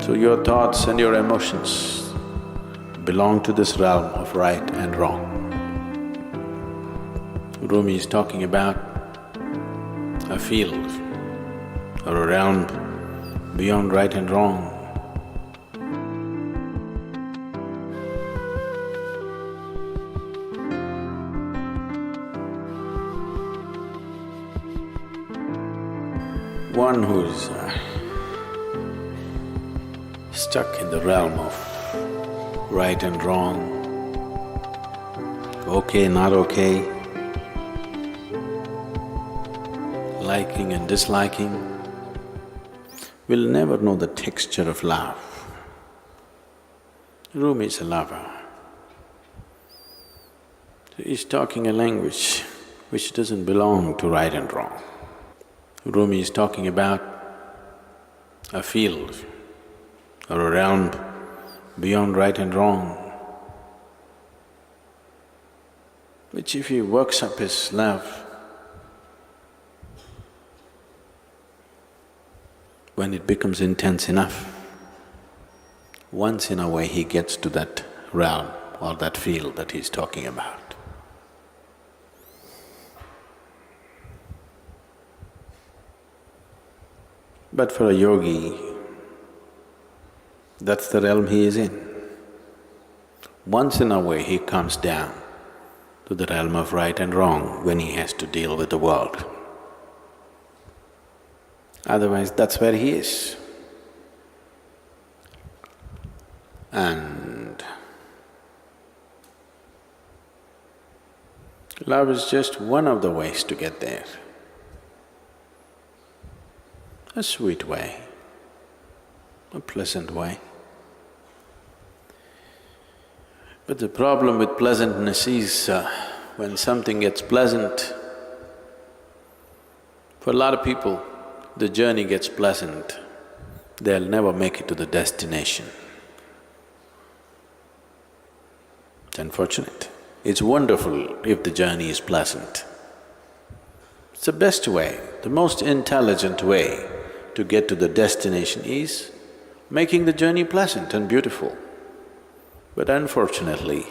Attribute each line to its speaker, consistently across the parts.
Speaker 1: So your thoughts and your emotions belong to this realm of right and wrong. Rumi is talking about a field or a realm beyond right and wrong. One who's stuck in the realm of right and wrong, okay, not okay, liking and disliking, will never know the texture of love. Rumi is a lover. He's talking a language which doesn't belong to right and wrong. Rumi is talking about a field or a realm beyond right and wrong, which if he works up his love, when it becomes intense enough, once in a way he gets to that realm or that field that he's talking about. But for a yogi, that's the realm he is in. Once in a way he comes down to the realm of right and wrong when he has to deal with the world. Otherwise, that's where he is. And love is just one of the ways to get there. A sweet way, a pleasant way. But the problem with pleasantness is when something gets pleasant, for a lot of people, the journey gets pleasant, they'll never make it to the destination. It's unfortunate. It's wonderful if the journey is pleasant. It's the best way, the most intelligent way to get to the destination is making the journey pleasant and beautiful. But unfortunately,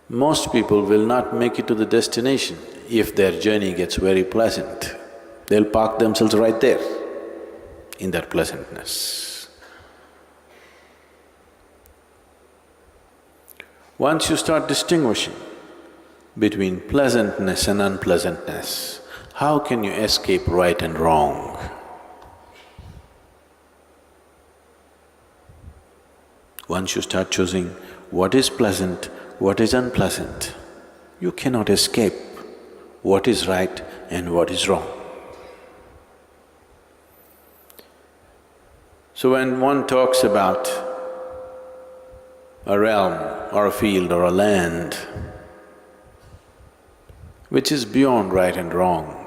Speaker 1: most people will not make it to the destination if their journey gets very pleasant. They'll park themselves right there in their pleasantness. Once you start distinguishing between pleasantness and unpleasantness, how can you escape right and wrong? Once you start choosing what is pleasant, what is unpleasant, you cannot escape what is right and what is wrong. So when one talks about a realm or a field or a land which is beyond right and wrong,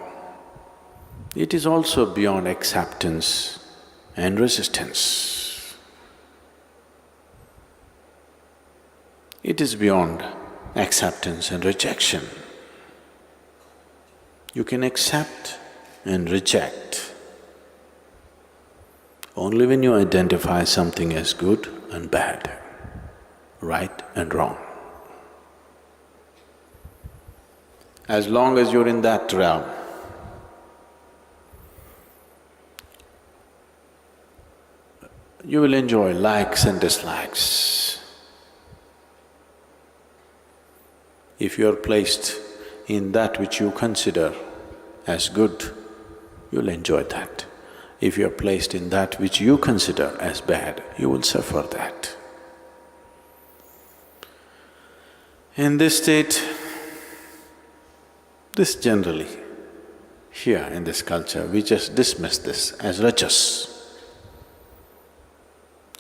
Speaker 1: it is also beyond acceptance and resistance. It is beyond acceptance and rejection. You can accept and reject only when you identify something as good and bad, right and wrong. As long as you're in that realm, you will enjoy likes and dislikes. If you are placed in that which you consider as good, you'll enjoy that. If you are placed in that which you consider as bad, you will suffer that. In this state, this generally, here in this culture, we just dismiss this as rajas.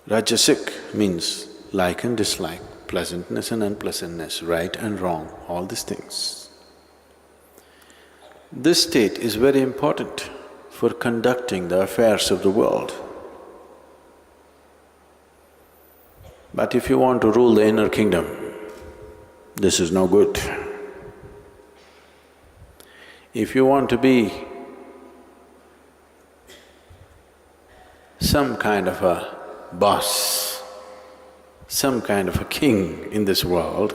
Speaker 1: Rajasic means like and dislike, pleasantness and unpleasantness, right and wrong, all these things. This state is very important for conducting the affairs of the world. But if you want to rule the inner kingdom, this is no good. If you want to be some kind of a boss, some kind of a king in this world.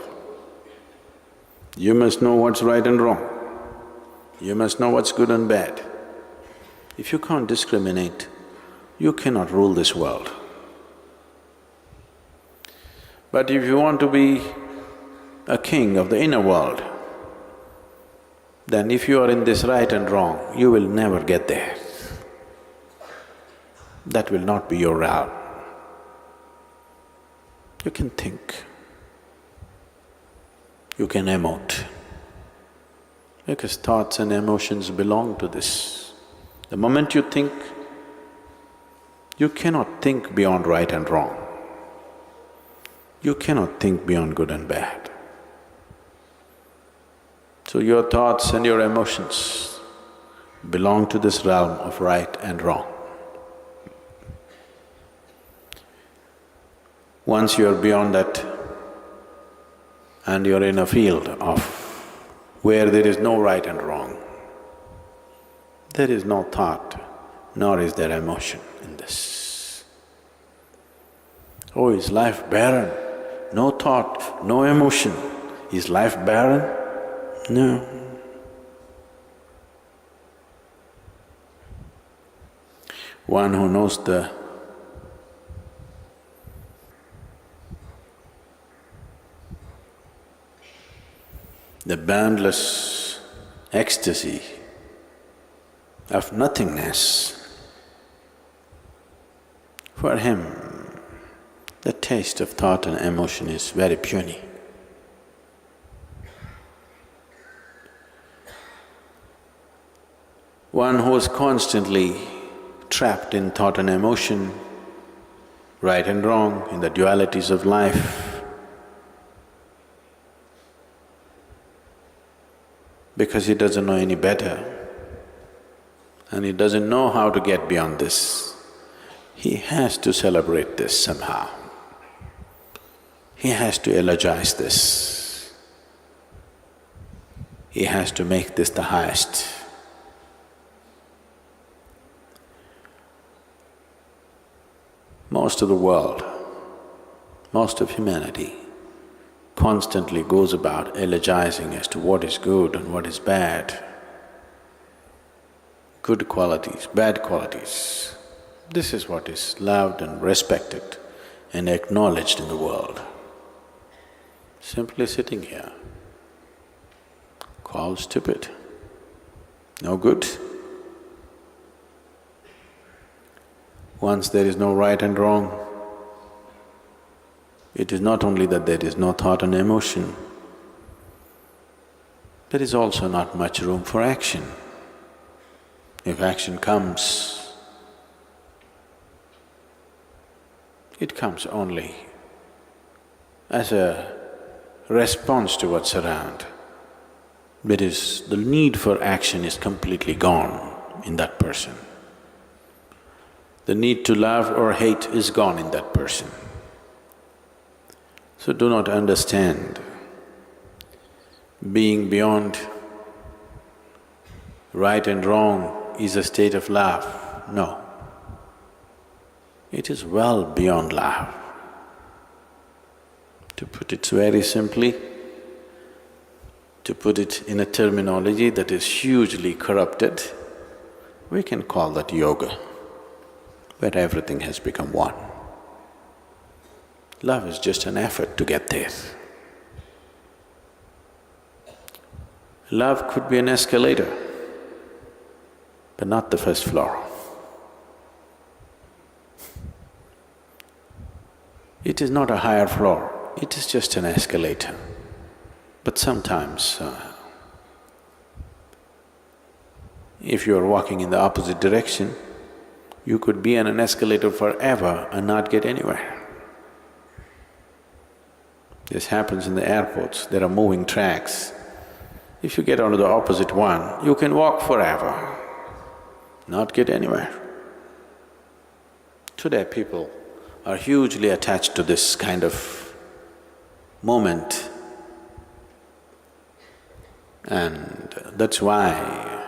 Speaker 1: You must know what's right and wrong. You must know what's good and bad. If you can't discriminate, you cannot rule this world. But if you want to be a king of the inner world, then if you are in this right and wrong, you will never get there. That will not be your realm. You can think, you can emote, because thoughts and emotions belong to this. The moment you think, you cannot think beyond right and wrong. You cannot think beyond good and bad. So your thoughts and your emotions belong to this realm of right and wrong. Once you are beyond that and you're in a field of where there is no right and wrong, there is no thought, nor is there emotion in this. Oh, is life barren? No thought, no emotion. Is life barren? No. One who knows the boundless ecstasy of nothingness, for him the taste of thought and emotion is very puny. One who is constantly trapped in thought and emotion, right and wrong, in the dualities of life, because he doesn't know any better and he doesn't know how to get beyond this, he has to celebrate this somehow. He has to eulogize this. He has to make this the highest. Most of the world, most of humanity constantly goes about eulogizing as to what is good and what is bad, good qualities, bad qualities. This is what is loved and respected and acknowledged in the world. Simply sitting here, called stupid, no good. Once there is no right and wrong, it is not only that there is no thought and emotion, there is also not much room for action. If action comes, it comes only as a response to what's around. That is, the need for action is completely gone in that person. The need to love or hate is gone in that person. So do not understand being beyond right and wrong is a state of love. No. It is well beyond love. To put it very simply, to put it in a terminology that is hugely corrupted, we can call that yoga, where everything has become one. Love is just an effort to get there. Love could be an escalator, but not the first floor. It is not a higher floor, it is just an escalator. But sometimes, if you are walking in the opposite direction, you could be on an escalator forever and not get anywhere. This happens in the airports, there are moving tracks. If you get onto the opposite one, you can walk forever, not get anywhere. Today people are hugely attached to this kind of moment, and that's why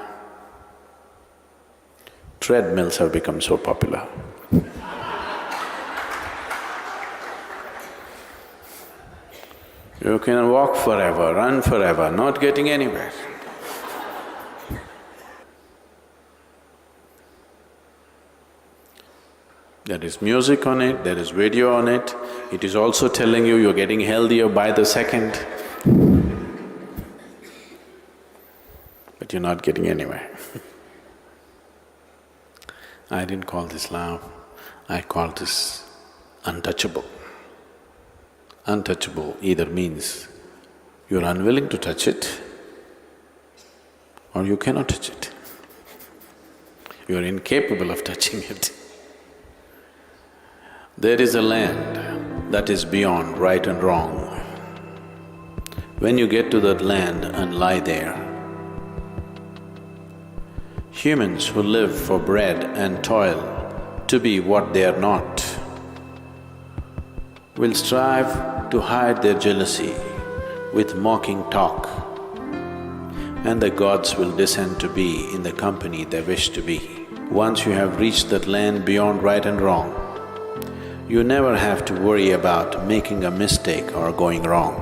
Speaker 1: treadmills have become so popular. You can walk forever, run forever, not getting anywhere. There is music on it, there is video on it, it is also telling you you're getting healthier by the second, but you're not getting anywhere. I didn't call this love, I call this untouchable. Untouchable either means you're unwilling to touch it or you cannot touch it. You're incapable of touching it. There is a land that is beyond right and wrong. When you get to that land and lie there, humans who live for bread and toil to be what they are not will strive to hide their jealousy with mocking talk, and the gods will descend to be in the company they wish to be. Once you have reached that land beyond right and wrong, you never have to worry about making a mistake or going wrong.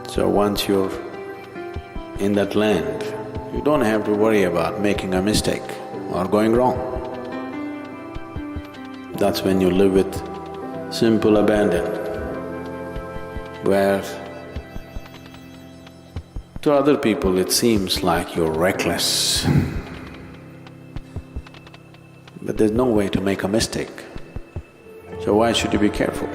Speaker 1: So once you're in that land, you don't have to worry about making a mistake or going wrong. That's when you live with simple abandon, where to other people it seems like you're reckless. But there's no way to make a mistake, so why should you be careful?